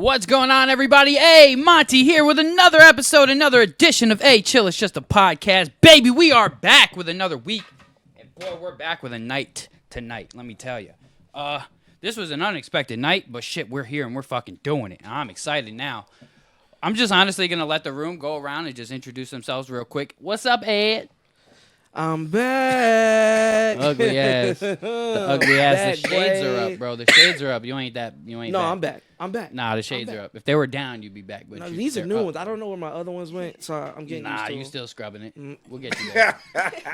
What's going on, everybody? Hey, Monty here with another episode, another edition of Hey Chill, It's Just a Podcast. Baby, we are back with another week. And boy, we're back with a night tonight, let me tell you. This was an unexpected night, but shit, we're here and we're fucking doing it. And I'm excited now. I'm just honestly going to let the room go around and just introduce themselves real quick. What's up, Ed? I'm back. Ugly ass. The ugly ass. The shades are up, bro. The shades are up. You ain't back. I'm back. Nah, the shades are up. If they were down, you'd be back. But no, these are new ones. I don't know where my other ones went, so I'm getting used to you them. still scrubbing it. We'll get you there.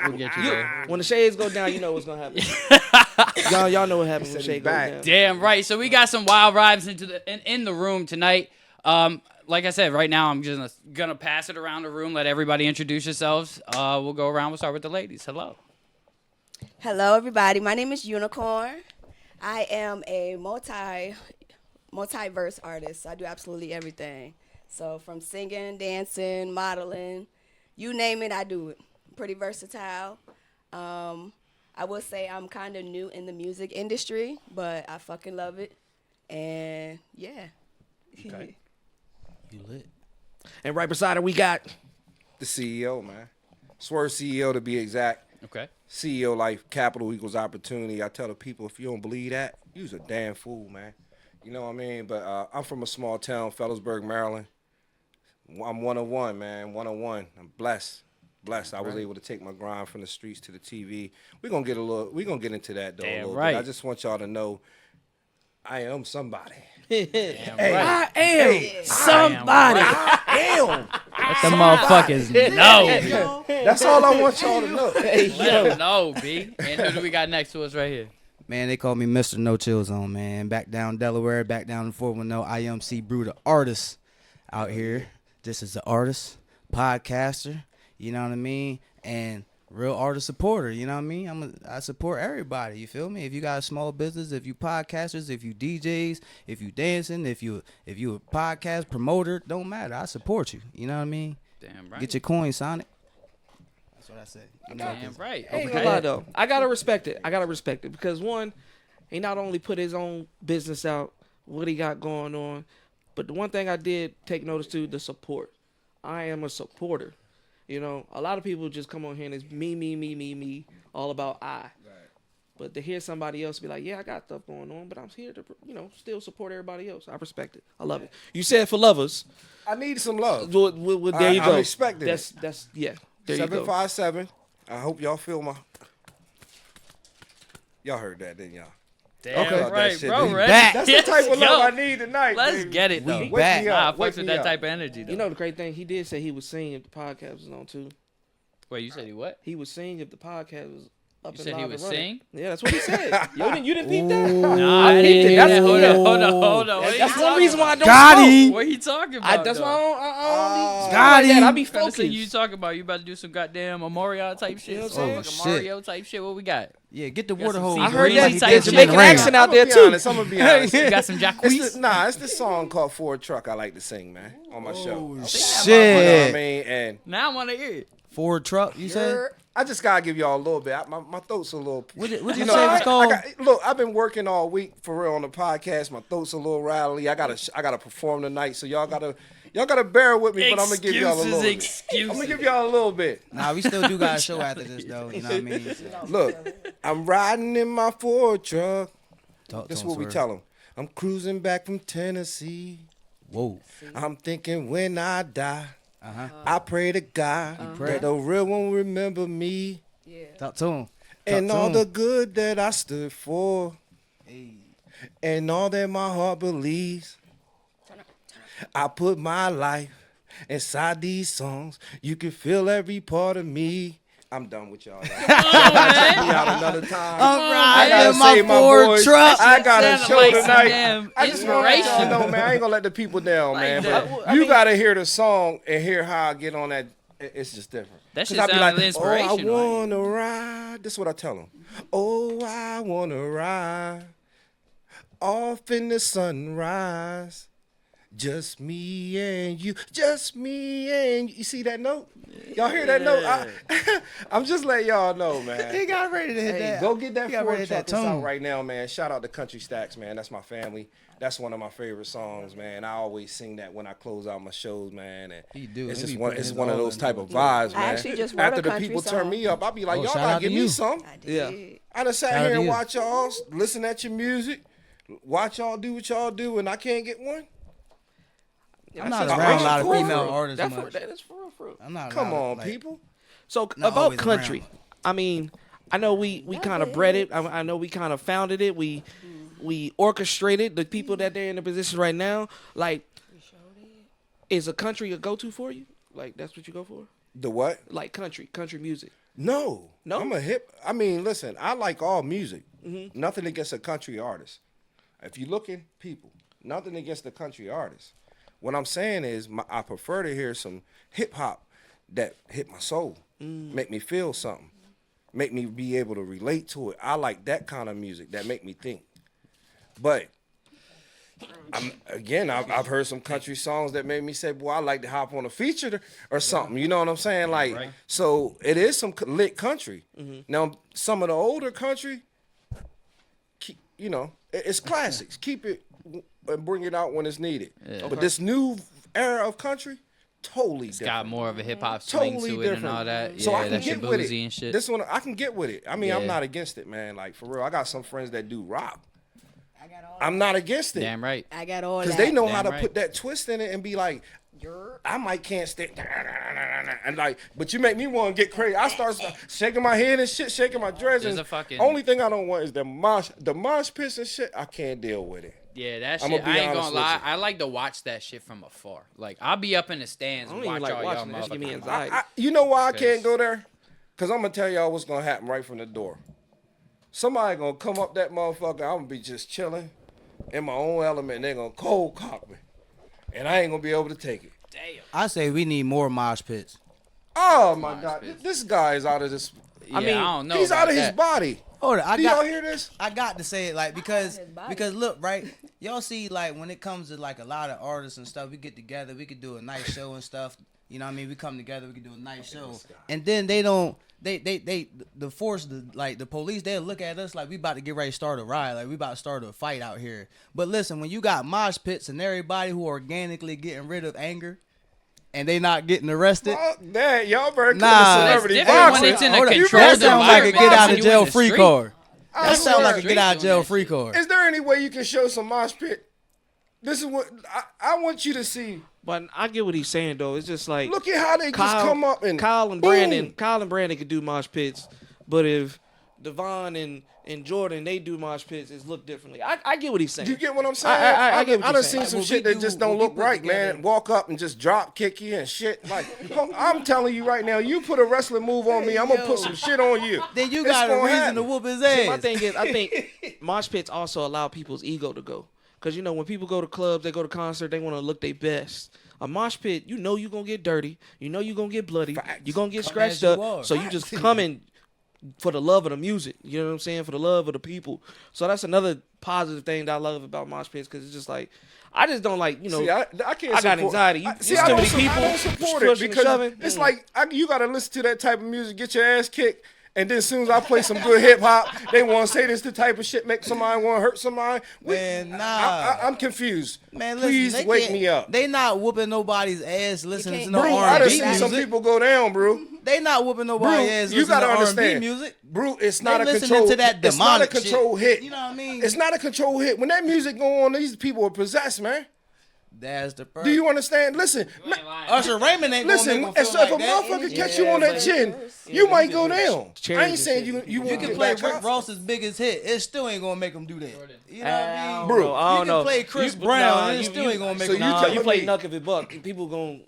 We'll get you there. When the shades go down, you know what's gonna happen. y'all know what happens when the shade goes down. Damn right. So we got some wild vibes in the room tonight. Like I said, right now I'm just gonna pass it around the room. Let everybody introduce yourselves. We'll go around. We'll start with the ladies. Hello. Hello, everybody. My name is Unicorn. I am a multi-verse artist. I do absolutely everything. So from singing, dancing, modeling, you name it, I do it. Pretty versatile. I will say I'm kind of new in the music industry, but I fucking love it. And yeah. Okay. You lit. And right beside her, we got the CEO, man. Swerve CEO to be exact. Okay. CEO life, capital equals opportunity. I tell the people, if you don't believe that, you's a damn fool, man. You know what I mean? But I'm from a small town, Fellows,burg, Maryland. I'm 101, man. 101. I'm blessed. I was able to take my grind from the streets to the TV. We're gonna get into that though a little bit. I just want y'all to know I am somebody. Damn Hey, right. I am somebody. Let the motherfuckers know. That's all I want y'all to know. Let them know, B. And who do we got next to us right here? Man, they call me Mr. No Chill Zone, man. Back down Delaware, back down in 410. I am C. Brew, the artist out here. This is the artist, podcaster, you know what I mean? And real artist supporter, you know what I mean? I support everybody, you feel me? If you got a small business, if you podcasters, if you DJs, if you dancing, if you a podcast promoter, don't matter. I support you, you know what I mean? Damn right. Get your coin, Sonic. That's what I say. Damn right. Ain't gonna lie though. I gotta respect it because one, he not only put his own business out, what he got going on, but the one thing I did take notice to, the support. I am a supporter. You know, a lot of people just come on here and it's me, all about I. Right. But to hear somebody else be like, yeah, I got stuff going on, but I'm here to, still support everybody else. I respect it. I love it. You said for lovers. I need some love. There you go. I'm expecting it. That's yeah. There 757. I hope y'all feel y'all heard that, didn't y'all? Damn Okay. right, Shit, bro. dude. Right? That's the type of love I need tonight. Let's baby. get it, though. We Wake back. me Nah, I up. fucks Wake with me that up. type of energy, though. You know the great thing? He did say he would sing if the podcast was on too. Wait, you said he what? He would sing if the podcast was up You and said he live would and running. sing? Yeah, that's what he said. You didn't peep that? Nah, I peeped didn't it. hear that. That's- Hold on. What That's he one talking reason why I about? don't Got smoke. him. What he talking about? That's though? why I don't Got him. I be Trying to focused. see you talking about. You about to do some goddamn Mario type shit. You know what I'm Some saying? fucking Shit. Mario type shit. What we got? Yeah, get the Got water some hose. sea I heard breeze that type there's shit. Jamaican Rain. accent out there I'm too. gonna be honest. You got some jacquees? It's this song called Ford Truck I like to sing, man, on my show. You know what Shit. I mean? And Now I want to hear it. Ford truck, you say? I just gotta give y'all a little bit. My throat's a little. What you You say know, it's called? look, I've been working all week for real on the podcast. My throat's a little rattly. I gotta perform tonight, so y'all gotta bear with me. But I'm gonna give y'all a little bit. Excuses. I'm gonna give y'all a little bit. Nah, we still do got a show after this, though. You know what I mean? Look, I'm riding in my Ford truck. Talk That's to what him, we sir. tell them. I'm cruising back from Tennessee. Whoa. I'm thinking when I die, Uh-huh. I pray to God that the real one remember me Talk to him. and Talk to all him. the good that I stood for Hey. and all that my heart believes. I put my life inside these songs. You can feel every part of me. I'm done with y'all. Check me out another time. All I right, gotta in my save my Ford boys. truck. I got a Sounded show like some tonight. damn I just want to let y'all inspiration. know, man. I ain't gonna let the people down, Like man. that. But you gotta hear the song and hear how I get on that. It's just different. That 'Cause shit I be sounded like, inspirational. Oh, I wanna ride. This is what I tell them. Oh, I wanna ride off in the sunrise. Just me and you, just me and you. You see that note? Y'all hear that note? I'm just letting y'all know, man. He got ready to hit Hey, that. go get that He got Ford ready to hit truck that that's out tune. right now, man. Shout out to Country Stacks, man. That's my family. That's one of my favorite songs, man. I always sing that when I close out my shows, man. And He do. it's He just be one. putting It's his one of all those into type it. of vibes, man. I actually just wrote After a the country people turn song. me up, I'll be like, Oh, y'all shout gotta out to give me you. some. I Yeah. did. I done sat Shout out here to and you. watch y'all, listen at your music, watch y'all do what y'all do, and I can't get one. I'm not just around a cool. lot of Cool. female artists That's much. that is for real. I'm not. Come around, on, like, people. So Not about always country, around. I mean, I know we kind of bred it. I know we kind of founded it. We orchestrated the people that they're in the position right now. Like, is a country a go-to for you? Like, that's what you go for? The what? Like country music. No. No? I'm a hip. I mean, listen, I like all music. Nothing against a country artist. If you looking, people, nothing against the country artist. What I'm saying is, I prefer to hear some hip hop that hit my soul, make me feel something, make me be able to relate to it. I like that kind of music that make me think. But I've heard some country songs that made me say, boy, I like to hop on a feature or something. You know what I'm saying? Like, so it is some lit country. Now, some of the older country, you know, it's classics. Keep it and bring it out when it's needed. But this new era of country, totally different. Got more of a hip hop swing Totally to it different. and all that. So Yeah, I can that get shit with boozy it. and shit. This one, I can get with it. I mean, I'm Yeah. not against it, man. Like, for real, I got some friends that do rock. I'm not against it. Damn right. I got all that. Because they know how Damn to right. put that twist in it and be like, I might can't stay. And like, but you make me want to get crazy. I start shaking my head and shit, shaking my dress. There's And a fucking- only thing I don't want is the mosh pits and shit. I can't deal with it. Yeah, that I'ma shit. be I ain't honest gonna with lie. you. I like to watch that shit from afar. Like, I'll be up in the stands I and don't watch even like all y'all watching that. That give me motherfuckers. anxiety. You know why I can't go there? Because I'm going to tell y'all what's going to happen right from the door. Somebody going to come up that motherfucker. I'm going to be just chilling in my own element. And they're going to cold cock me. And I ain't going to be able to take it. I say we need more mosh pits. Oh, my God. This guy is out of this. Yeah, I don't know. He's out about of his that. body. Hold on, Do y'all hear this? I got to say it like because his body. look, right, y'all see like when it comes to like a lot of artists and stuff, we get together, we could do a nice show and stuff. You know what I mean? We come together, we could do a nice show, and then they the force, the police, they'll look at us like we about to get ready to start a riot, like we about to start a fight out here. But listen, when you got mosh pits and everybody who organically getting rid of anger, and they not getting arrested. Fuck that. Y'all better come Nah, to celebrity it's different when boxing. it's in a Hold on. controlled That sounds like a environment. get out of You jail in the free street. card. I That sounds swear. like a get out of jail free card. Is there any way you can show some mosh pit? This is what I want you to see. But I get what he's saying though. It's just like Look at how they just come up and Kyle and boom. Brandon could do mosh pits, but if Devon and Jordan they do mosh pits, it's look differently. I get what he's saying. You get what I'm saying? I get what I you're done saying. seen some What shit we that just do- don't what we look put right, together- man. Walk up and just drop kick you and shit. Like, I'm telling you right now, you put a wrestling move on me, I'm gonna put some shit on you. Then you It's got a gonna reason happen. to whoop his See, ass. my thing is, I think mosh pits also allow people's ego to go. Because, you know, when people go to clubs, they go to concert, they want to look their best. A mosh pit, you know you're going to get dirty. You know you're going to get bloody. Facts. You're going to get Come scratched as you up. are. So you just come in for the love of the music. You know what I'm saying? For the love of the people. So that's another positive thing that I love about mosh pits because it's just like, I just don't like, you know. See, I can't I got support- anxiety. You- See, it's I too don't, many people I don't support it pushing and because shoving. it's like you gotta listen to that type of music, get your ass kicked, and then as soon as I play some good hip hop, they want to say this the type of shit make somebody want to hurt somebody. Man, nah. I'm confused. Man, listen, Please they wake can't- me up. They not whooping nobody's ass listening to can't- no Bro, I done R&B seen some music. people go down, bro. They not whooping nobody's ass You listening gotta to R&B understand, music. bro. It's They not a listening control. to that It's not a demonic control shit. hit. You know what I mean? It's not a control hit. When that music go on, these people are possessed, man. That's the Do you understand? Listen, Usher Raymond ain't listen. gonna make If them feel a like that. motherfucker catch you on that chin, you might go down. I ain't saying you You won't can get play back Rick up. Ross's biggest hit. It still ain't gonna make him do that. You know what I mean? Bro, I You don't can know. play Chris You- Brown nah, and it you- still you- ain't gonna make so him you do Nah, that. you telling play me- Knuck if it buck. People gon'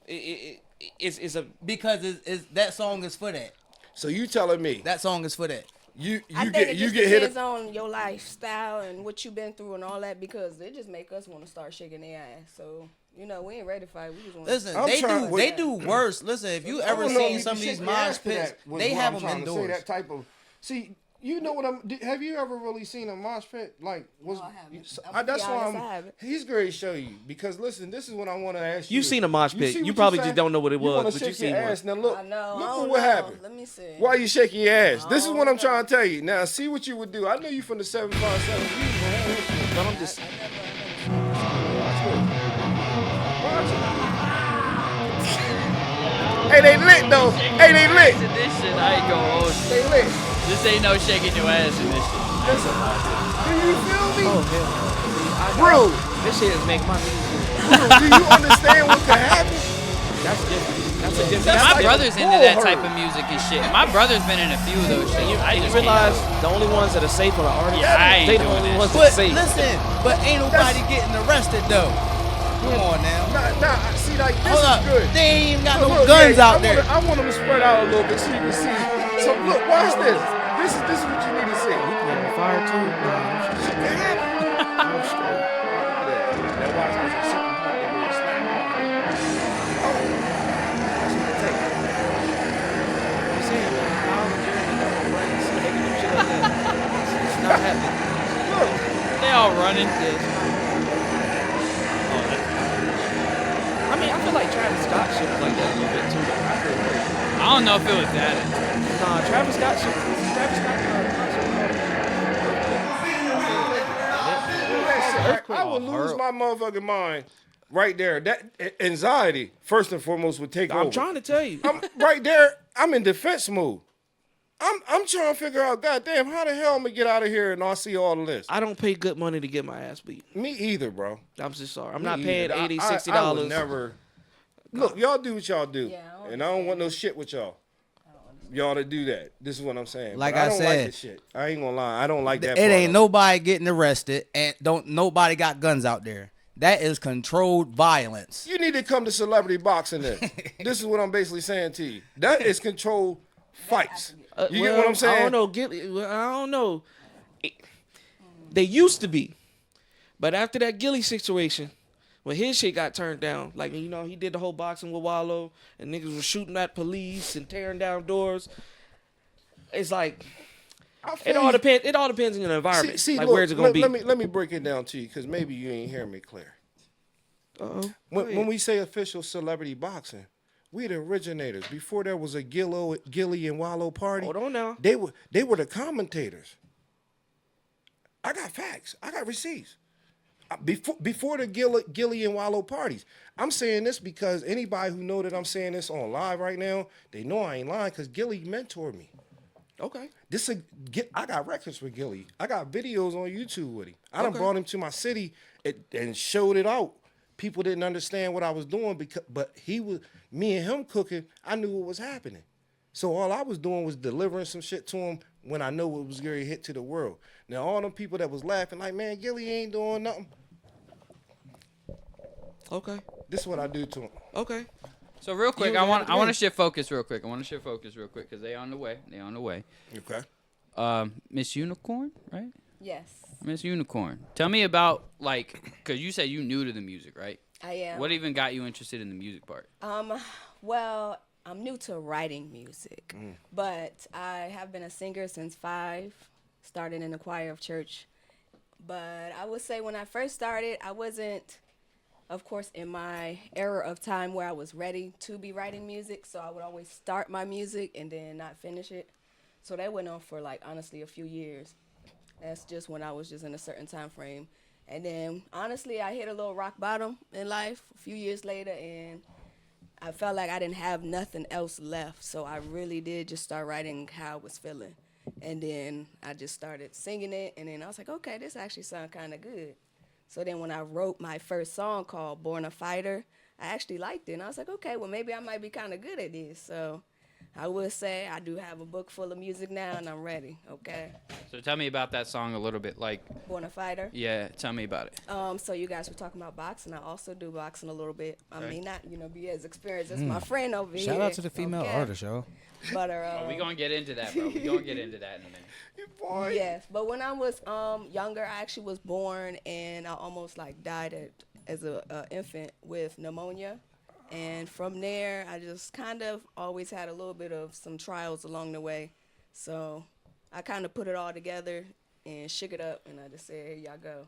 it's a Because it's that song is for that. So you telling me That song is for that. you I think get it you just get hit? depends on your lifestyle and what you've been through and all that because it just make us want to start shaking their ass. So you know we ain't ready to fight. We just want. Listen, I'm they trying- they do worse. Listen, if you ever seen some of these mosh pits, they have them indoors. That type of see. You know what have you ever really seen a mosh pit? Like, was I haven't. that's be why honest, I haven't. he's going to show you. Because listen, this is what I want to ask you. You seen a mosh pit. see You what probably say? just don't know what it You was, wanna but you shake seen your one. ass. Now look, I know. look I don't what know. happened. Let me see. Why you shaking your ass? This is what I'm know. trying to tell you. Now, see what you would do. I know you from the 757. But I'm just. Hey, they lit though. Hey, they lit. This shit, I ain't gonna hold you. They lit. This ain't no shaking your ass in this shit. Listen, do you feel me? Oh hell. Bro, This shit is making my knees. do you understand what could happen? That's different. That's a different. My That's brother's different. into that type of music and shit. My brother's been in a few of those shit. I You just realize can't. the only ones that are safe are the artists. Yeah, I ain't they the doing only that ones But that are safe. listen, but ain't nobody getting arrested though. Come on now. Nah, see, like, this Hold is up. good. They ain't even got Look, no look, guns yeah, out there. I want them to spread out a little bit so you can see. So look, watch this. This is what you need to see. On fire too. Shit can happen. I'm straight. Now watch this. A certain part that will snap. Oh, that's what it takes. I'm saying, man, Kyle and Jerry, they got no brains. They can do shit like that. It's not happening. Look, They all running. I mean, I feel like Travis Scott shit was like that a little bit too. Though. I feel like, I don't know if it was that. nah, Travis Scott shit. Travis Scott I would lose my motherfucking mind right there. That anxiety, first and foremost, would take over. I'm trying to tell you. I'm right there. I'm in defense mode. I'm trying to figure out, goddamn, how the hell I'm gonna get out of here and I see all of this. I don't pay good money to get my ass beat. Me either, bro. I'm just sorry. I'm Me not paying either. $80, $60. I would never. Look, y'all do what y'all do, Yeah, I and I don't want no shit with y'all. Y'all to do that. This is what I'm saying. Like But I I don't like said, this shit. I ain't gonna lie. I don't like that. It part ain't of nobody getting arrested, and nobody got guns out there. That is controlled violence. You need to come to celebrity boxing then. This is what I'm basically saying to you. That is controlled fights. You get what I'm saying? I don't know. I don't know. They used to be, but after that Gilly situation, when his shit got turned down, like he did the whole boxing with Wallow, and niggas were shooting at police and tearing down doors. It's like it all depends. It all depends on the environment. See, like look, where's it gonna be? Let me break it down to you because maybe you ain't hearing me clear. Uh-oh. When we say official celebrity boxing, we the originators. Before there was a Gilly and Wallow party. Hold on now. They were the commentators. I got facts. I got receipts. Before the Gilly and Wallow parties. I'm saying this because anybody who know that I'm saying this on live right now, they know I ain't lying because Gilly mentored me. Okay. I got records with Gilly. I got videos on YouTube with him. I done brought him to my city and showed it out. People didn't understand what I was doing but me and him cooking, I knew what was happening. So all I was doing was delivering some shit to him when I know it was going to hit to the world. Now all them people that was laughing like, man, Gilly ain't doing nothing. Okay. This is what I do to him. Okay. So real quick, You I was want at the to game. shift focus real quick. Because they on the way. Okay. Miss Unicorn, right? Yes, Miss Unicorn. Tell me about because you said you new to the music, right? I am. What even got you interested in the music part? Well, I'm new to writing music, but I have been a singer since 5, started in the choir of church. But I would say when I first started, I wasn't, of course, in my era of time where I was ready to be writing music. So I would always start my music and then not finish it. So that went on for honestly a few years. That's just when I was just in a certain time frame. And then honestly, I hit a little rock bottom in life a few years later, and I felt like I didn't have nothing else left. So I really did just start writing how I was feeling. And then I just started singing it, and then I was like, okay, this actually sounds kind of good. So then when I wrote my first song called Born a Fighter, I actually liked it. And I was like, okay, well, maybe I might be kind of good at this. So I would say I do have a book full of music now, and I'm ready, okay? So tell me about that song a little bit. Born a Fighter. Yeah, tell me about it. So you guys were talking about boxing. I also do boxing a little bit. I may not, be as experienced as my friend over here. Shout out to the female okay? artist, yo. But We gonna get into that, bro. We gonna get into that in a minute. yes, but when I was younger, I actually was born, and I almost died as a infant with pneumonia. And from there, I just kind of always had a little bit of some trials along the way. So I kind of put it all together and shook it up, and I just said, here y'all go.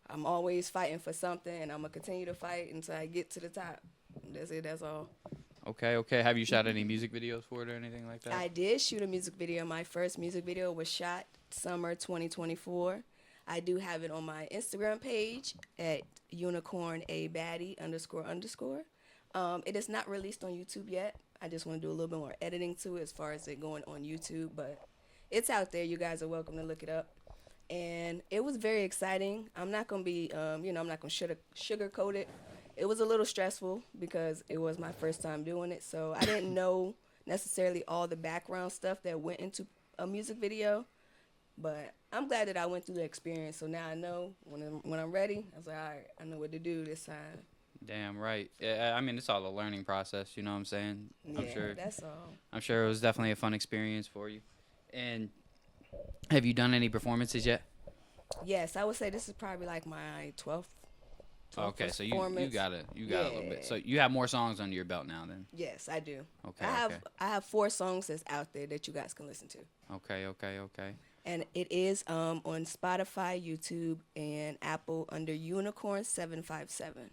I'm always fighting for something, and I'm going to continue to fight until I get to the top. That's it. That's all. Okay. Have you shot any music videos for it or anything like that? I did shoot a music video. My first music video was shot summer 2024. I do have it on my Instagram page at unicornabaddie __. It is not released on YouTube yet. I just want to do a little bit more editing to it as far as it going on YouTube, but it's out there. You guys are welcome to look it up. And it was very exciting. I'm not going to be, I'm not going to sugarcoat it. It was a little stressful because it was my first time doing it. So I didn't know necessarily all the background stuff that went into a music video. But I'm glad that I went through the experience. So now I know when I'm ready, I was like, all right, I know what to do this time. Damn right. Yeah, I mean, it's all a learning process. You know what I'm saying? Yeah, that's all. I'm sure it was definitely a fun experience for you. And have you done any performances yet? Yes, I would say this is probably like my 12th. Okay, so you got it. You got a little bit. Yeah. So you have more songs under your belt now, then. Yes, I do. Okay. I have 4 songs that's out there that you guys can listen to. Okay. And it is on Spotify, YouTube, and Apple under Unicorn 757.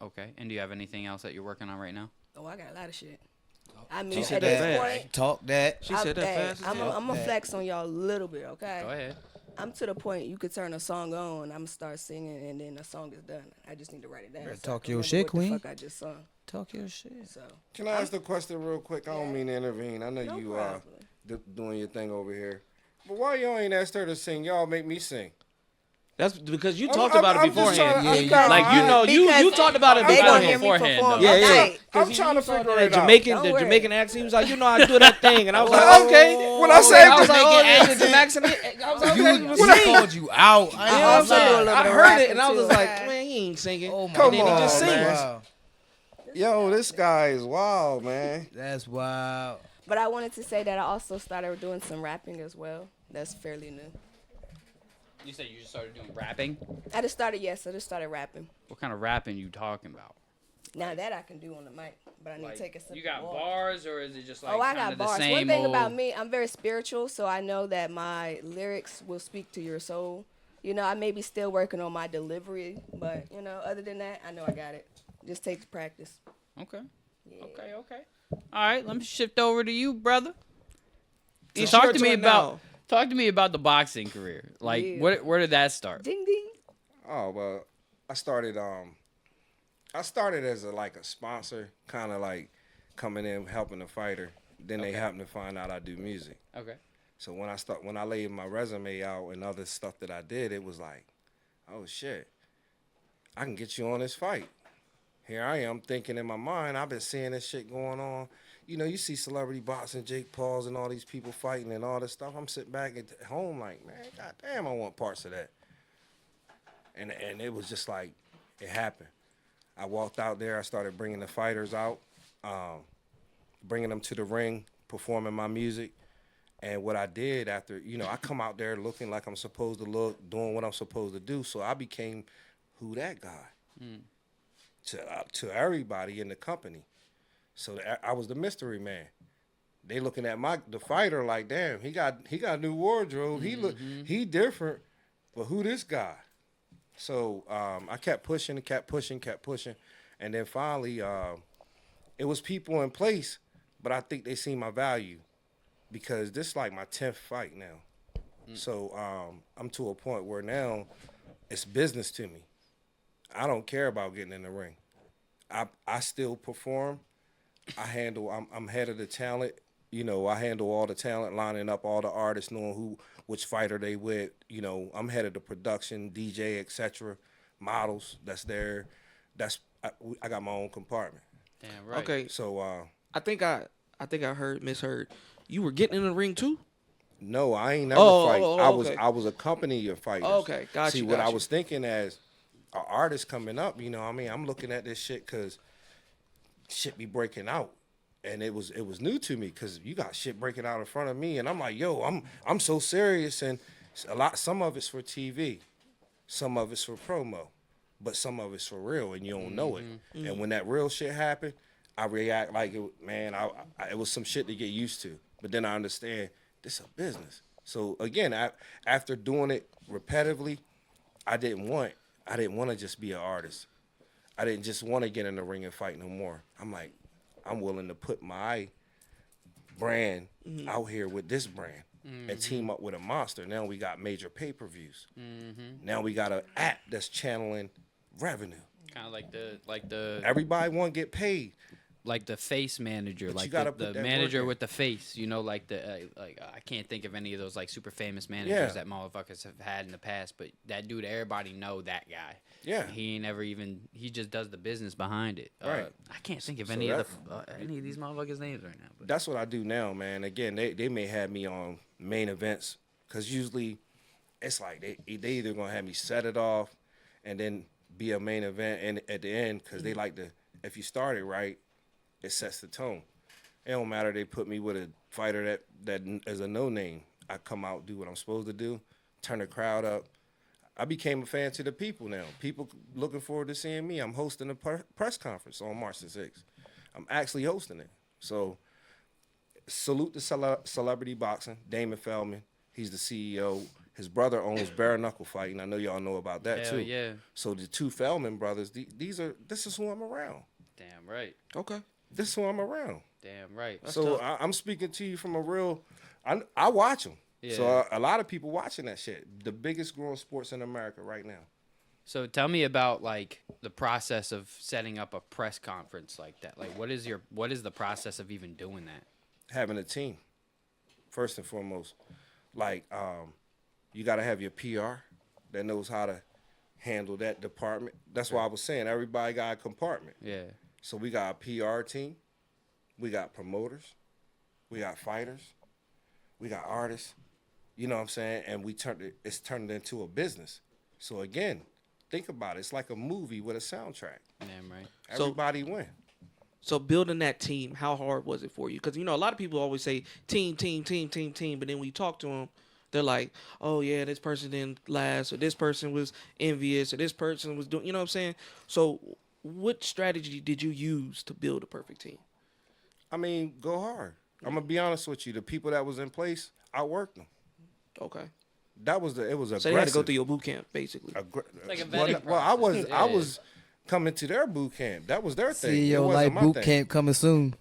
Okay. And do you have anything else that you're working on right now? Oh, I got a lot of shit. I mean, She at said this that point, Talk that. She said that fast. I'm gonna flex on y'all a little bit, okay? Go ahead. I'm to the point you could turn a song on, I'm gonna start singing, and then the song is done. I just need to write it down. Better so I talk can your remember shit, what queen. The fuck I just sung. Talk your shit. So Can I ask the question real quick? I don't mean to intervene. I know no you problem. doing your thing over here. But why y'all ain't asked her to sing? Y'all make me sing. That's because you I'm- talked about I'm it just beforehand. trying to- Yeah, Like you Because talked about it they gonna hear beforehand. me beforehand, perform though. all Yeah. night. I'm trying to figure That it out. Jamaican, Don't the worry. Jamaican accent. He was like, I do that thing, and I was like, okay. When I say I was like, oh, Jamaican yeah, the Jamaican accent. I was like, okay, You well, sing. called you out. You I know ain't what I'm also do a saying? little I bit of heard it, rapping and I was too, like, okay? man, he ain't singing. Oh my Come And then he on, just sings. man. Wow. Yo, this guy is wild, man. That's wild. But I wanted to say that I also started doing some rapping as well. That's fairly new. You said you just started doing rapping? I just started rapping. What kind of rapping you talking about? Now that I can do on the mic, but I need to take a sip. You got of water. bars, or is it just like Oh, I kinda got the bars. same One thing old... about me, I'm very spiritual, so I know that my lyrics will speak to your soul. You know, I may be still working on my delivery, but other than that, I know I got it. Just take the practice. Okay. Yeah. Okay. All right, let me shift over to you, brother. It's Talk your to me turn about now. talk to me about the boxing career. Like, Yeah. where did that start? Ding ding. Oh well, I started as a sponsor, kind of like coming in helping the fighter. Then they happened to find out I do music. Okay. So when I laid my resume out and other stuff that I did, it was like, oh shit, I can get you on this fight. Here I am thinking in my mind, I've been seeing this shit going on. You see celebrity boxing, Jake Pauls and all these people fighting and all this stuff. I'm sitting back at home like, man, goddamn, I want parts of that. And it was just like, it happened. I walked out there, I started bringing the fighters out, bringing them to the ring, performing my music. And what I did after, I come out there looking like I'm supposed to look, doing what I'm supposed to do. So I became who that guy to everybody in the company. So I was the mystery man. They looking at the fighter like, damn, he got new wardrobe. He different, but who this guy? So I kept pushing, and then finally it was people in place, but I think they seen my value because this is like my 10th fight now. So I'm to a point where now it's business to me. I don't care about getting in the ring. I still perform. I'm head of the talent. I handle all the talent, lining up all the artists, knowing which fighter they with. I'm head of the production, DJ, etc. Models that's there. I got my own compartment. Damn right. Okay, So I think I misheard. You were getting in the ring too? no, I ain't never Oh, fight. okay. I was accompanying your fighters. Okay, got See, you, what got I you. was thinking as an artist coming up, I'm looking at this shit because shit be breaking out. And it was new to me because you got shit breaking out in front of me, and I'm like, yo, I'm so serious, and some of it's for TV, some of it's for promo, but some of it's for real, and you don't know it. And when that real shit happened, I react like it was some shit to get used to. But then I understand this is a business. So again, after doing it repetitively, I didn't want to just be an artist. I didn't just want to get in the ring and fight no more. I'm like, I'm willing to put my brand out here with this brand and team up with a monster. Now we got major pay-per-views. Now we got an app that's channeling revenue. Kind of like the Everybody want to get paid. like the face manager, But you like gotta the put that manager work in. with the face, you know, like I can't think of any of those like super famous managers that motherfuckers have had in the past, but that dude, everybody know that guy. Yeah. He ain't never even, he just does the business behind it. Right. I can't think of So any of these motherfuckers' names right now. But That's what I do now, man. Again, they may have me on main events because usually it's like they either gonna have me set it off and then be a main event and at the end because they like to, if you start it right, it sets the tone. It don't matter. They put me with a fighter that is a no name. I come out, do what I'm supposed to do, turn the crowd up. I became a fan to the people now. People looking forward to seeing me. I'm hosting a press conference on March the 6th. I'm actually hosting it. So salute to Celebrity Boxing, Damon Feldman. He's the CEO. His brother owns Bare Knuckle Fighting. I know y'all know about that hell too. yeah, So the two Feldman brothers, this is who I'm around. damn right, Okay. This is who I'm around. damn right. So I'm speaking to you from a real. I watch them. Yeah. So a lot of people watching that shit. The biggest growing sports in America right now. So tell me about like the process of setting up a press conference like that. Like what is the process of even doing that? Having a team, first and foremost. Like you got to have your PR that knows how to handle that department. That's why I was saying everybody got a compartment. Yeah. So we got a PR team, we got promoters, we got fighters, we got artists. You know what I'm saying? And it's turned into a business. So again, think about it. It's like a movie with a soundtrack. Damn right. So- Everybody win. So building that team, how hard was it for you? Because, you know, a lot of people always say team, team, team, team, team. But then when you talk to them, they're like, oh, yeah, this person didn't last, or this person was envious, or this person was doing, you know what I'm saying? So what strategy did you use to build a perfect team? I mean, go hard. I'm going to be honest with you. The people that was in place, I worked them. Okay. It was aggressive. So they had to go through your boot camp, basically. like a well, vetting well, I process. was coming to their boot camp. That was their thing. It CEO wasn't Life my Boot thing. Camp coming soon.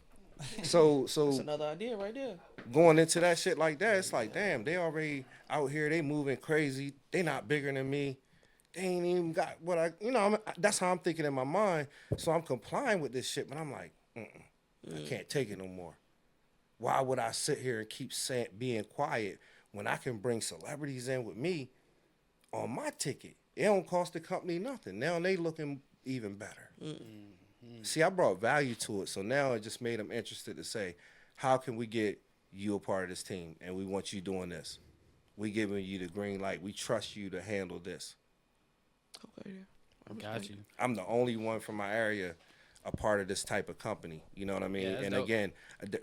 So That's another idea right there. going into that shit like that, it's like, damn, they already out here, they moving crazy. They not bigger than me. They ain't even got what that's how I'm thinking in my mind. So I'm complying with this shit, but I'm like, I can't take it no more. Why would I sit here and keep being quiet when I can bring celebrities in with me on my ticket? It don't cost the company nothing. Now they looking even better. See, I brought value to it, so now it just made them interested to say, how can we get you a part of this team? And we want you doing this. We giving you the green light. We trust you to handle this. Okay, yeah. Got you. I'm the only one from my area a part of this type of company. You know what I mean? Yeah, that's And dope. again,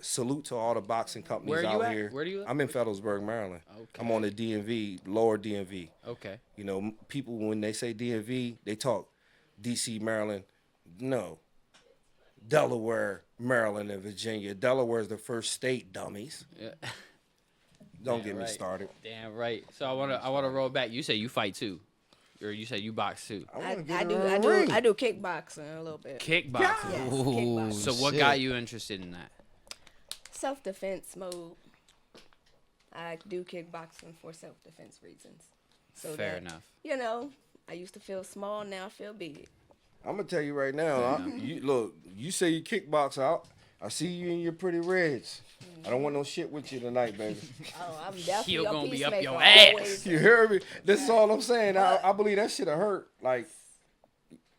salute to all the boxing companies Where are out you at? here. Where do you live? I'm in Fredericksburg, Maryland. Okay. I'm on the DMV, lower DMV. Okay. You know, people, when they say DMV, they talk DC, Maryland. No. Delaware, Maryland, and Virginia. Delaware is the first state, dummies. Yeah. Don't Damn get me right. started. Damn right. So I wanna roll back. You say you fight too, or you say you box too? I wanna get do in the I do ring. I do kickboxing a little bit. Kickboxing. Yes, kickboxing. So what shit. got you interested in that? Self-defense mode. I do kickboxing for self-defense reasons. So Fair that, enough. You know, I used to feel small, now I feel big. I'm gonna tell you right now. You say you kickbox out. I see you in your pretty reds. I don't want no shit with you tonight, baby. Oh, I'm definitely Heel a gonna be up peacemaker. your ass. Always. You hear me? This is all I'm saying. I believe that shit'll hurt. Like,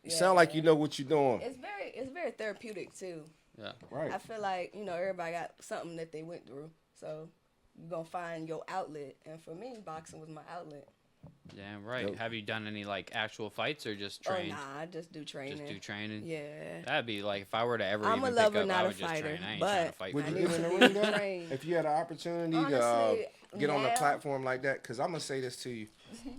you sound like you know what you're doing. It's very therapeutic too. Yeah. Right. I feel like, you know, everybody got something that they went through. So you're gonna find your outlet. And for me, boxing was my outlet. Damn right. Dope. Have you done any like actual fights or just Oh train? nah, I just do training. Just do training. Yeah. That'd be like if I were to ever I'm even a pick lover, up, not I a would just fighter, train. I ain't trying to but fight. Would I you need get in the to ring though? train. If you had an opportunity Honestly, to get on a now- platform like that, because I'm gonna say this to you,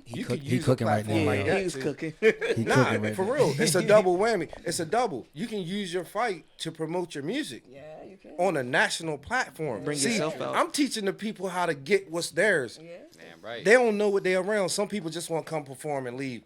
you cook- could he use cooking a right platform now. like that. He's to- cooking. He Nah, cooking right for now. real, it's a double whammy. It's a double. You can use your fight to promote your music. Yeah, you on a national platform. Bring See, yourself out. I'm teaching the people how to get what's theirs. Yeah. Damn right. They don't know what they're around. Some people just want to come perform and leave.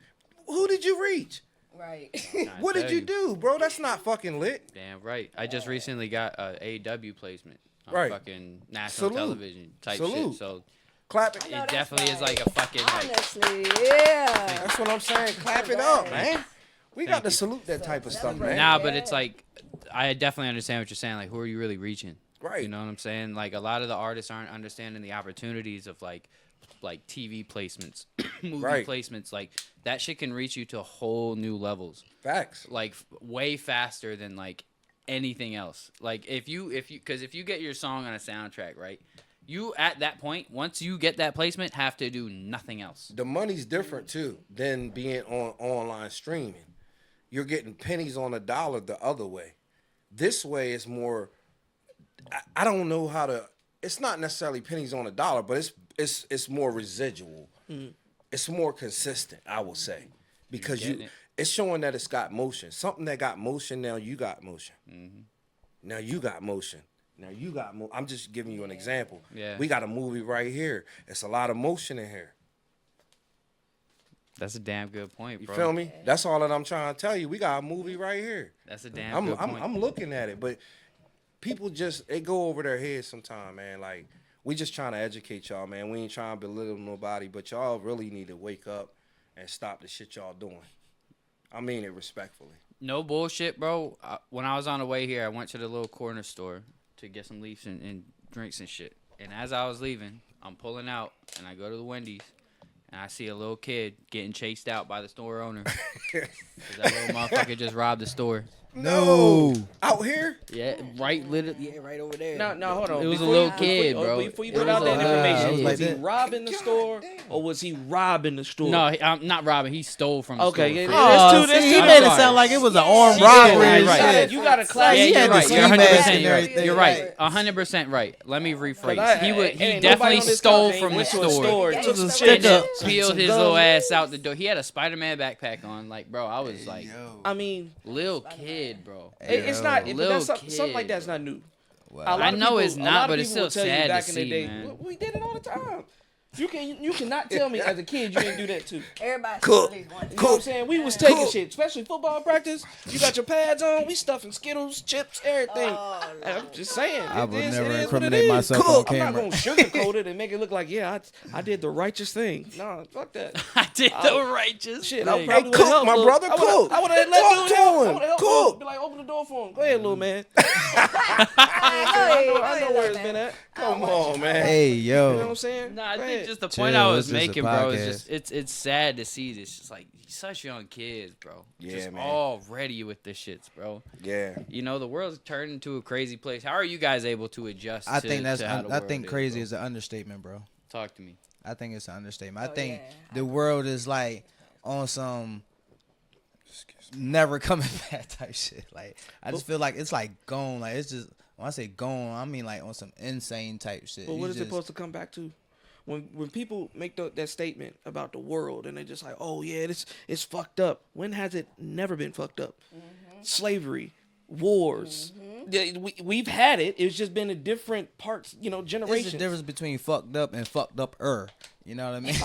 Who did you reach? Right. I What did tell you do, bro? That's not fucking lit. Damn right. I just recently got a AEW placement on Right. fucking national Salute. television type Salute. shit. So Clap it. I know it that's definitely is right. like a fucking like. Honestly, yeah. That's what I'm saying. Clap it up, man. We got Thank to you. salute that type of stuff, man. Nah, but it's like I definitely understand what you're saying. Like, who are you really reaching? Right. You know what I'm saying? Like, a lot of the artists aren't understanding the opportunities of like TV placements, movie Right. placements. Like that shit can reach you to whole new levels. Facts. Like way faster than like anything else. Like if you get your song on a soundtrack, right? You at that point, once you get that placement, have to do nothing else. The money's different too than being on online streaming. You're getting pennies on a dollar the other way. This way is more. I don't know how to. It's not necessarily pennies on a dollar, but it's more residual. It's more consistent, I will say, because getting it. it's showing that it's got motion. Something that got motion. Now you got motion. Now you got motion. Now you got. I'm just giving you an example. Yeah. We got a movie right here. It's a lot of motion in here. That's a damn good point, You bro. feel me? That's all that I'm trying to tell you. We got a movie right here. That's a damn good point. I'm looking at it, but people just they go over their heads sometimes, man. Like we just trying to educate y'all, man. We ain't trying to belittle nobody, but y'all really need to wake up and stop the shit y'all doing. I mean it respectfully. No bullshit, bro. When I was on the way here, I went to the little corner store to get some leaves and drinks and shit. And as I was leaving, I'm pulling out, and I go to the Wendy's, and I see a little kid getting chased out by the store owner. 'Cause that little motherfucker just robbed the store. No. Out here? Yeah, right over there. No, hold on. It was a Before little you- kid, before- bro. Before you It put was out a- that information, it was like was he that. robbing the store or was he robbing the store? No, I'm not robbing. He stole from the Okay, store. yeah, Oh, there's see, two. he I'm made it sorry. sound like it was an armed robbery Yeah, and right. shit. You got a class. Yeah, he you're had the right. ski You're 100%. mask and You're right. everything. You're right. 100% right. Let me rephrase. But He ain't definitely nobody on this stole cop from the went to a store. took It was some a shit stick up. Peeled some his gum. little ass out the door. He had a Spider-Man backpack on. Like, bro, I was like, I mean, little kid, bro. it's not. But Little that's something like kid. that's not new. Wow. A lot I of know people- it's a not, lot of but it's people will still tell you sad to back in the see, day, man. We did it all the time. You cannot tell me as a kid you didn't do that too. Everybody Cook. at least one. You know what I'm saying? We was taking shit, especially football practice. You got your pads on. We stuffing Skittles, chips, everything. I'm just saying. I would never it is what it incriminate is. myself on I'm camera. not gonna sugarcoat it and make it look like I did the righteous thing. No, fuck that. I did the righteous Shit, I thing. probably Cook, would've helped my Lil- brother, I would've- cook. I would have let Talk dude to help. him. I would have helped Cook. Lil. Be like, open the door for him. Go ahead, little man. I I know where it's been at. Come on, man. Hey, You know what yo. I'm saying? No, I Go think ahead. just the point Chill, I it's was just a making, bro, is podcast. just it's sad to see this. Just like such young kids, bro. Yeah, just man. already with the shits, bro. Yeah. You know, the world's turned into a crazy place. How are you guys able to adjust? I to, think that's to how the I world think is, crazy bro? is an understatement, bro. Talk to me. I think it's an understatement. I Oh, think yeah. the world is like on some never coming back type shit. Like I just feel like it's like gone. Like it's just when I say gone, I mean like on some insane type shit. But what You is it just- supposed to come back to? When people make that statement about the world and they're just like, oh yeah, it's fucked up. When has it never been fucked up? Slavery, wars. Yeah, we've had it. It's just been in different parts, There's generations. a difference between fucked up and fucked up. You know what I mean?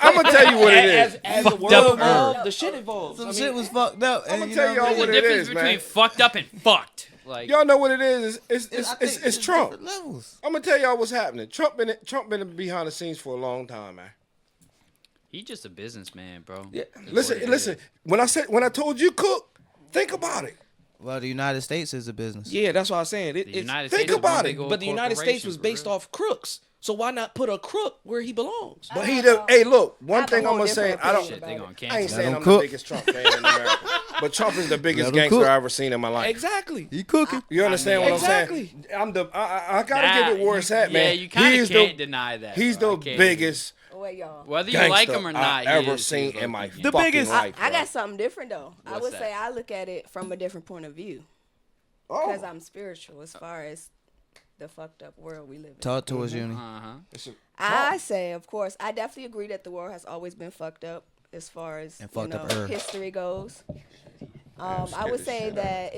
I'm gonna tell you what it is. As the Fucked world up evolved, the shit evolves. Some I mean, shit was fucked up. I'ma and, tell know y'all what I what There's mean? a it difference is, between man. fucked up and fucked. Like, Y'all know what it is. I think It's Trump. different levels. I'm gonna tell y'all what's happening. Trump been behind the scenes for a long time, man. he just a businessman, bro. Yeah. That's what it Listen. is. When I told you cook, think about it. Well, the United States is a business. Yeah, that's what I was saying. The United think States is one about it. big old But the United States corporation, was for based real. off crooks. So why not put a crook where he belongs? But hey, look. I One have a thing I'm whole gonna say, different I don't. opinion Shit, they gonna about I cancel. ain't saying him I'm cook. the biggest Trump fan in America, but Trump is the biggest Let him gangster cook. I ever seen in my life. Exactly. He cooking. You understand what I'm Exactly. saying? I gotta give it where it's at, man. Yeah, you kind He's of can't deny that. He's bro. the I can't- biggest Wait, y'all. Whether you gangster like him or not, I he ever is- seen he's in my low-key The fucking biggest- life. I bro. got something different though. I What's would that? say I look at it from a different point of view Oh. because I'm spiritual as far as the fucked up world we live in. Talk to us, Uni. Uh-huh. I say, of course, I definitely agree that the world has always been fucked up as far as And fucked up Earth. history goes. I would say that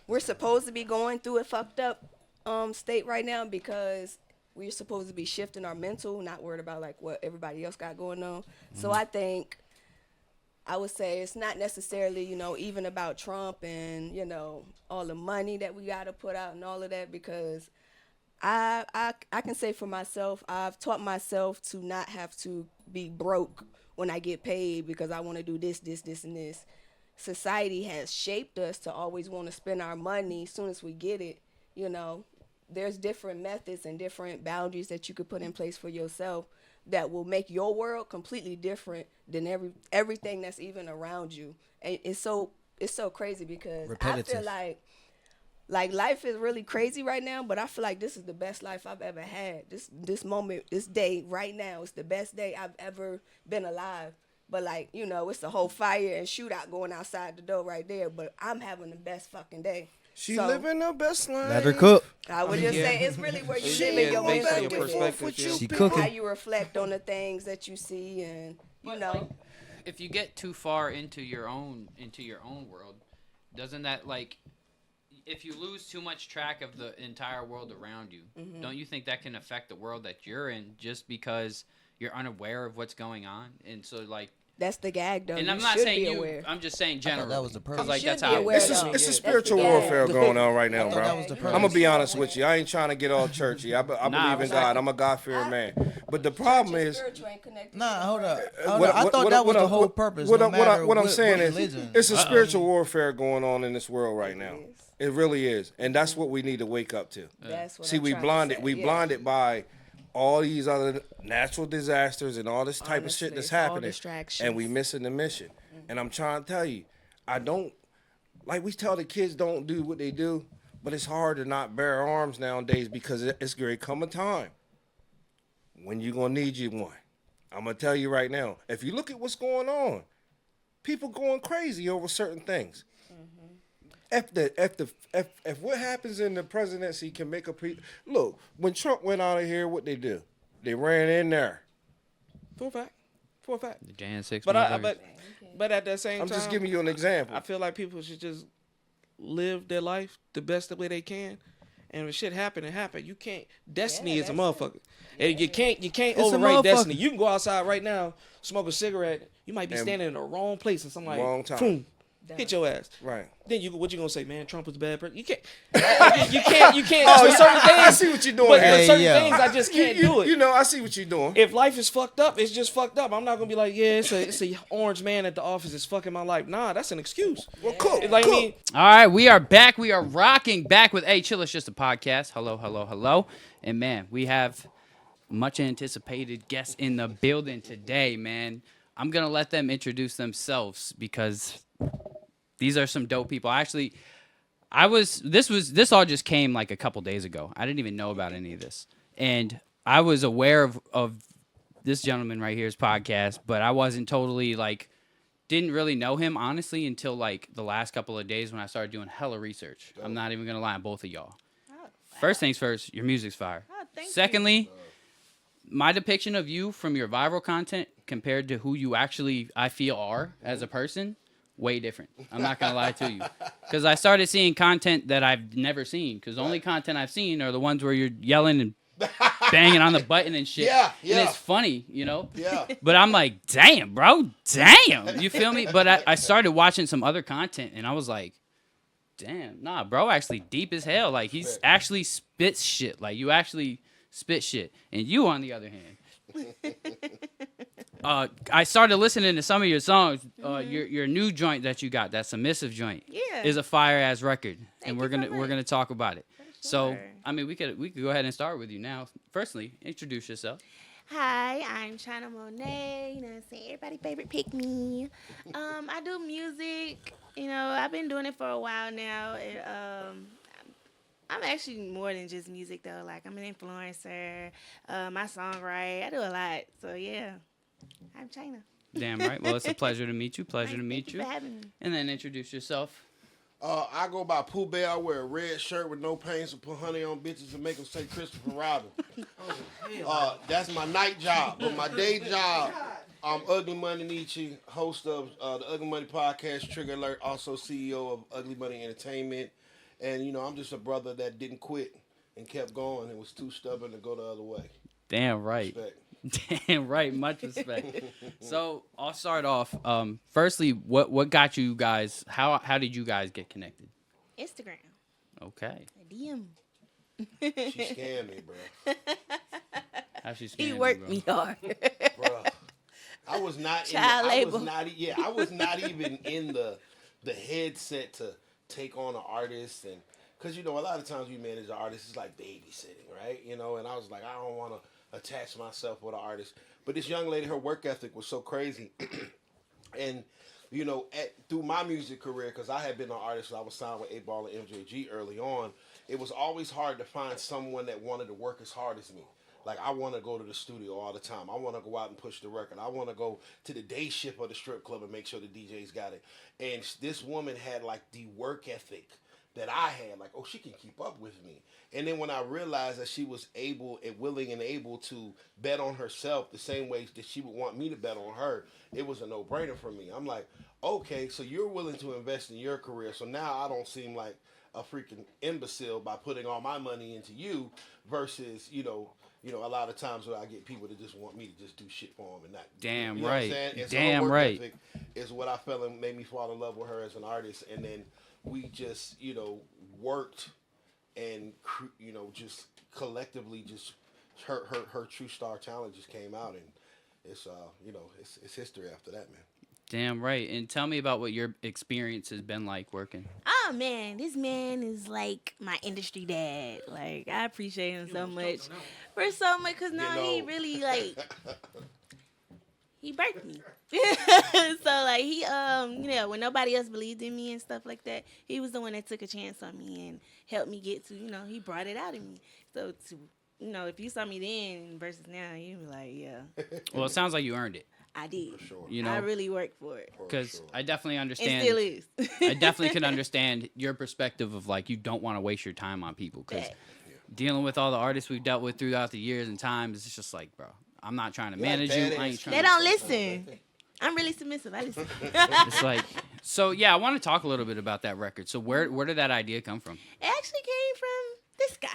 we're supposed to be going through it fucked up state right now because we're supposed to be shifting our mental, not worried about like what everybody else got going on. So I think I would say it's not necessarily, even about Trump and, all the money that we got to put out and all of that because I can say for myself, I've taught myself to not have to be broke when I get paid because I want to do this, and this. Society has shaped us to always want to spend our money as soon as we get it. There's different methods and different boundaries that you could put in place for yourself that will make your world completely different than everything that's even around you. And it's so crazy because Repetitive. I feel like life is really crazy right now, but I feel like this is the best life I've ever had. This moment, this day right now is the best day I've ever been alive. But like, it's a whole fire and shootout going outside the door right there, but I'm having the best fucking day. She So, living her best life. Let her cook. I would just say it's really where you She live in is your based on mental your perspective, with yeah. She how cooking. you reflect on the things that you see and But, like, if you get too far into your own world, doesn't that like if you lose too much track of the entire world around you, don't you think that can affect the world that you're in just because you're unaware of what's going on? And so like that's the gag though. and You I'm not should saying be you aware. I'm just saying thought generally. that was the purpose. Like You that's should be how aware, It's though. a That's spiritual the gag. warfare going on right now, Yeah, bro. that was the you purpose. I'm gonna be should honest be with you. I ain't trying to get all churchy. I Nah, believe in God. I'm a God-fearing man. But the problem is, Spiritual ain't connected Nah, to hold the up. brain. Hold up. I thought that was the whole purpose. What no I'm matter what I'm what saying religion. is, it's a spiritual warfare going on in this world right now. It is. It really is, and that's what we need to wake up to. That's what See, I'm we trying to blinded. say. We Yeah. blinded by all these other natural disasters and all this type of shit Honestly, that's it's all happening, distractions. and we missing the mission. And I'm trying to tell you, I don't like we tell the kids don't do what they do, but it's hard to not bear arms nowadays because it's going to come a time when you're gonna need you one. I'm gonna tell you right now. If you look at what's going on, people going crazy over certain things. If what happens in the presidency can make look, when Trump went out of here, what they do? They ran in there. For a fact. the Jan 6 But motherfuckers. but at that same I'm time, just giving you an example. I feel like people should just live their life the best way they can. And if shit happen, it happen. You can't. Destiny is a that's motherfucker. And you can't It's a overrate motherfucker. destiny. You can go outside right now, smoke a cigarette. You might be And- standing in the wrong place, and somebody Wrong time. boom, hit your ass. Right. Then what you gonna say, man? Trump was a bad person. You can't. You can't. Oh, for certain I things. see what you're doing. But here. for certain yo. things, I just can't do it. You know, I see what you're doing. If life is fucked up, it's just fucked up. I'm not gonna be like, yeah, it's a orange man at the office is fucking my life. Nah, that's an excuse. Well, cook. It's like, I mean, All right, we are back. We are rocking back with Chill, it's just a podcast. Hello, hello, hello. And man, we have much anticipated guests in the building today, man. I'm going to let them introduce themselves because these are some dope people. Actually, this all just came like a couple days ago. I didn't even know about any of this. And I was aware of this gentleman right here's podcast, but I wasn't totally like didn't really know him honestly until like the last couple of days when I started doing hella research. I'm not even gonna lie, both of y'all. First things first, your music's fire. Secondly, my depiction of you from your viral content compared to who you actually I feel are as a person, way different. I'm not gonna lie to you, because I started seeing content that I've never seen. Because the only content I've seen are the ones where you're yelling and banging on the button and shit. Yeah. And it's funny, you know. Yeah. But I'm like, damn, bro, damn. You feel me? But I started watching some other content and I was like, damn, nah, bro, actually deep as hell. Like he's actually spits shit. Like you actually spit shit. And you, on the other hand, I started listening to some of your songs. Your new joint that you got, that submissive joint, is a fire ass record, and we're gonna talk about it. So I mean, we could go ahead and start with you now. Firstly, introduce yourself. Hi, I'm China Monai. You know what I'm saying? Everybody favorite pick me. I do music. You know, I've been doing it for a while now. I'm actually more than just music though. Like I'm an influencer. My songwriter. I do a lot. So yeah, I'm China. Damn right. Well, it's a pleasure to meet you. Pleasure to meet Thank you. you for having me. And then introduce yourself. I go by Pooh Bear. I wear a red shirt with no pains and put honey on bitches and make them say Christopher Robin. That's my night job. But my day job, I'm Ugly Money Nietzsche, host of the Ugly Money Podcast, Trigger Alert, also CEO of Ugly Money Entertainment. And, you know, I'm just a brother that didn't quit. and kept going and was too stubborn to go the other way. Damn right. Respect. Damn right. Much respect. So I'll start off. Firstly, what got you guys? How did you guys get connected? Instagram. Okay. DM. She scammed me, bro. How she scammed He you, worked bro? me hard. Bro, I was not. Child I labor. was not. Yeah, I was not even in the headset to take on an artist, and because a lot of times we manage an artist, it's like babysitting, right? And I was like, I don't want to attach myself with an artist. But this young lady, her work ethic was so crazy, and through my music career, because I had been an artist, I was signed with 8 Ball and MJG early on. It was always hard to find someone that wanted to work as hard as me. Like, I want to go to the studio all the time. I want to go out and push the record. I want to go to the day shift of the strip club and make sure the DJs got it. And this woman had, like, the work ethic that I had. Like, oh, she can keep up with me. And then when I realized that she was able and willing and able to bet on herself the same way that she would want me to bet on her, it was a no-brainer for me. I'm like, okay, so you're willing to invest in your career. So now I don't seem like a freaking imbecile by putting all my money into you versus, a lot of times where I get people that just want me to just do shit for them and not. Damn you know right. What I'm saying? And so Damn her work right. ethic is what I felt and made me fall in love with her as an artist. And then we just, worked and, just collectively just her true star talent just came out. And it's, it's history after that, man. Damn right. And tell me about what your experience has been like working. Oh man, this man is like my industry dad. Like, I appreciate him so much. Cause now he really he birthed me. So like he when nobody else believed in me and stuff like that, he was the one that took a chance on me and helped me get to, he brought it out in me. So to if you saw me then versus now, you'd be like, yeah. Well, it sounds like you earned it. I did. For sure. I really worked for it. Because I definitely It understand. still is. I definitely can understand your perspective of like you don't want to waste your time on people because dealing with all the artists we've dealt with throughout the years and times, it's just like, bro, I'm not trying to manage you. I ain't trying. They don't listen. I'm really submissive. I listen. It's like, so yeah, I want to talk a little bit about that record. So where did that idea come from? It actually came from this guy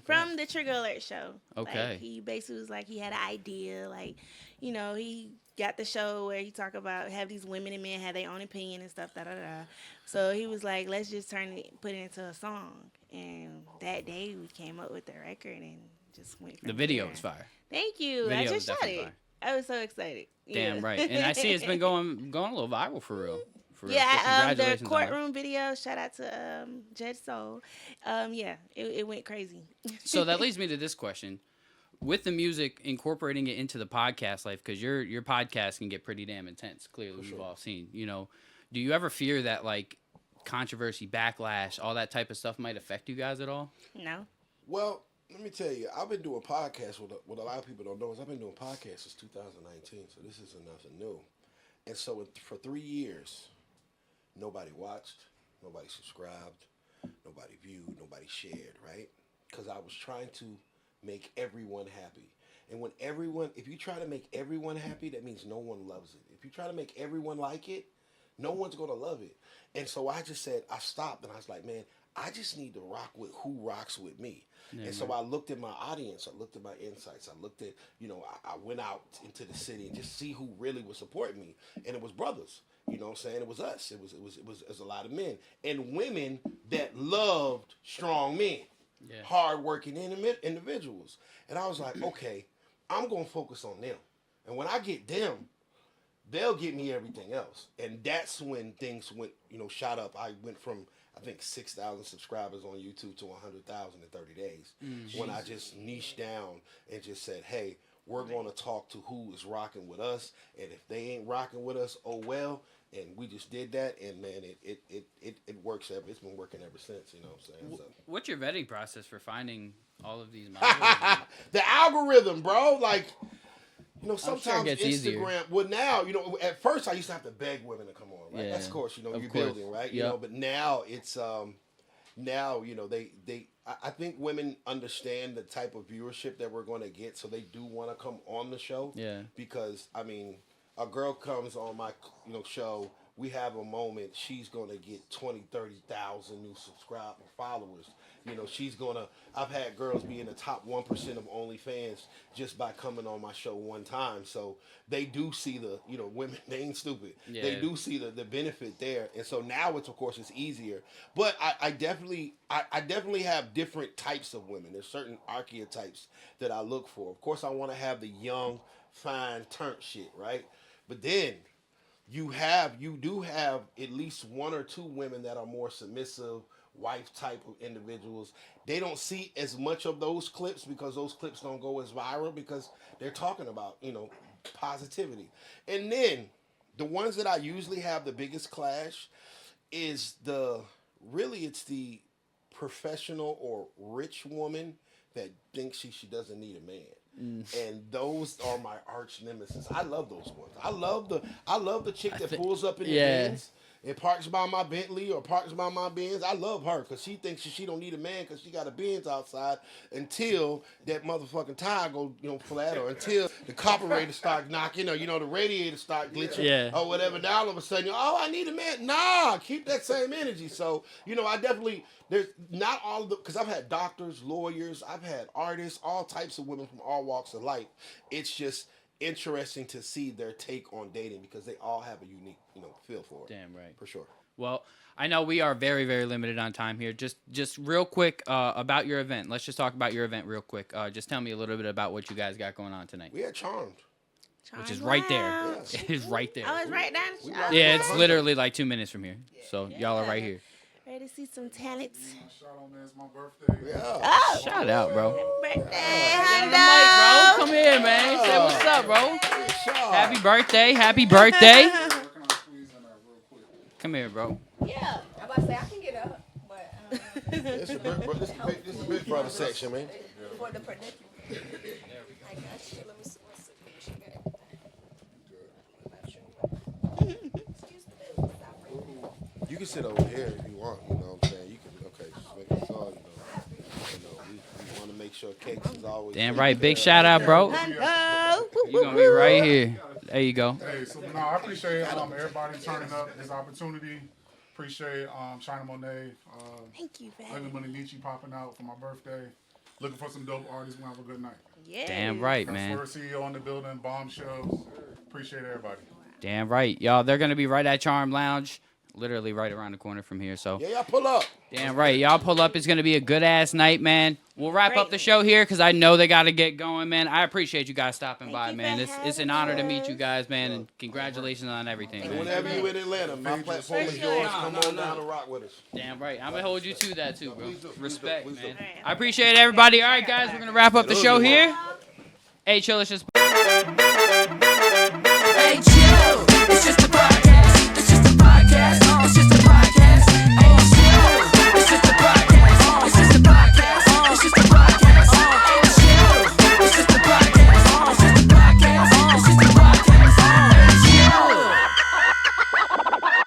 from the Trigger Alert show. Okay. Like, he basically was like, he had an idea, like, he got the show where he talk about have these women and men have their own opinion and stuff, So he was like, let's just put it into a song. And that day we came up with the record and just went from The video there. was fire. Thank you. Video I was just shot definitely it. fire. I was so excited. Damn Yeah. right. And I see it's been going a little viral for real. For real. So Yeah, the congratulations on that. courtroom video. Shout out to Judge Soul. Yeah, it went crazy. So that leads me to this question. With the music, incorporating it into the podcast life, because your podcast can get pretty damn intense. Clearly, we've all seen. Do you ever fear that like controversy, backlash, all that type of stuff might affect you guys at all? No. Well, let me tell you, I've been doing podcasts. What a lot of people don't know is I've been doing podcasts since 2019, so this isn't nothing new. And so for 3 years, nobody watched, nobody subscribed, nobody viewed, nobody shared, right? Because I was trying to make everyone happy. And if you try to make everyone happy, that means no one loves it. If you try to make everyone like it, no one's going to love it. And so I just said, I stopped and I was like, man, I just need to rock with who rocks with me. Yeah, and so I looked at my audience, I looked at my insights, I looked at, I went out into the city and just see who really was supporting me. And it was brothers, you know what I'm saying? It was us. It was a lot of men and women that loved strong men, hardworking individuals. And I was like, okay, I'm going to focus on them. And when I get them, they'll get me everything else. And that's when things went, shot up. I went from, I think, 6,000 subscribers on YouTube to 100,000 in 30 days. When I just niched down and just said, hey, we're going to talk to who is rocking with us. And if they ain't rocking with us, oh well. And we just did that. And, man, it works. It's been working ever since, you know what I'm saying? So. What's your vetting process for finding all of these models? The algorithm, bro. Like, sometimes sure it gets Instagram. easier. Well, now, at first I used to have to beg women to come on, right? Yeah, That's of course, you're course. building, right? Yep. But now it's I think women understand the type of viewership that we're going to get, so they do want to come on the show. Yeah. Because a girl comes on my show we have a moment, she's going to get 20, 30,000 new subscriber followers. You know, I've had girls be in the top 1% of OnlyFans just by coming on my show one time. So they do see women, they ain't stupid. Yeah. They do see the benefit there. And so now it's easier. But I definitely have different types of women. There's certain archetypes that I look for. Of course, I want to have the young, fine, turnt shit, right? But then you do have at least one or two women that are more submissive, wife type of individuals. They don't see as much of those clips because those clips don't go as viral because they're talking about, positivity. And then the ones that I usually have the biggest clash is it's the professional or rich woman that thinks she doesn't need a man. And those are my arch nemesis. I love those ones. I love the chick that pulls up in the Benz and parks by my Bentley or parks by my Benz. I love her because she thinks she don't need a man because she got a Benz outside until that motherfucking tire go flat or until the carburetor start knocking or the radiator start glitching or whatever. Now all of a sudden, I need a man. Nah, keep that same energy. So I definitely. There's not all of because I've had doctors, lawyers, I've had artists, all types of women from all walks of life. It's just interesting to see their take on dating because they all have a unique, feel for it. Damn right. For sure. Well, I know we are very, very limited on time here. Just real quick about your event. Let's just talk about your event real quick. Just tell me a little bit about what you guys got going on tonight. We had Charmed. Which is right there. Yes. It is right there. I was right down the street. Yeah, it's literally like 2 minutes from here. So y'all are right here. Ready to see some talents. Shot on there. It's my birthday. Yeah. Oh, Shout out, bro. birthday. Get on the Hello. mic, bro. Come here, man. Say what's up, bro. Charmed. Happy birthday. Happy birthday. Where can I squeeze in there real quick? Come here, bro. Yeah, I'm about to say I can get up, but This is the big brother section, man. for the predicament. I got you. Let me see what's it. She got everything. Excuse me. Stop right You can sit over here if you want. You know what I'm saying? You can. Okay, just make it so we want to make sure cakes is always. Damn right. Big shout out, bro. Hello. You gonna be right here. There you go. Hey, so no, I appreciate everybody turning up this opportunity. Appreciate China Monet, Thank you, Ugly baby. Money Nietzsche popping out for my birthday. Looking for some dope artists. We'll have a good night. Yeah. Damn right, That's man. for CEO in the building, Bombshells. Appreciate everybody. Damn right. Y'all, they're gonna be right at Charm Lounge. Literally right around the corner from here. So Yeah, y'all pull up. damn right. Y'all pull up. It's going to be a good-ass night, man. We'll wrap up the show here because I know they got to get going, man. I appreciate you guys stopping by, you man. for It's an having honor to meet us. you guys, man, and congratulations on everything, man. Whenever you in Atlanta, my platform is yours. Come on down and rock with us. Damn right. I'm going to hold you to that, too, bro. Please do, please do, Respect, please do. man. I appreciate everybody. All right, guys, we're going to wrap up the show here. Hey, chill, it's just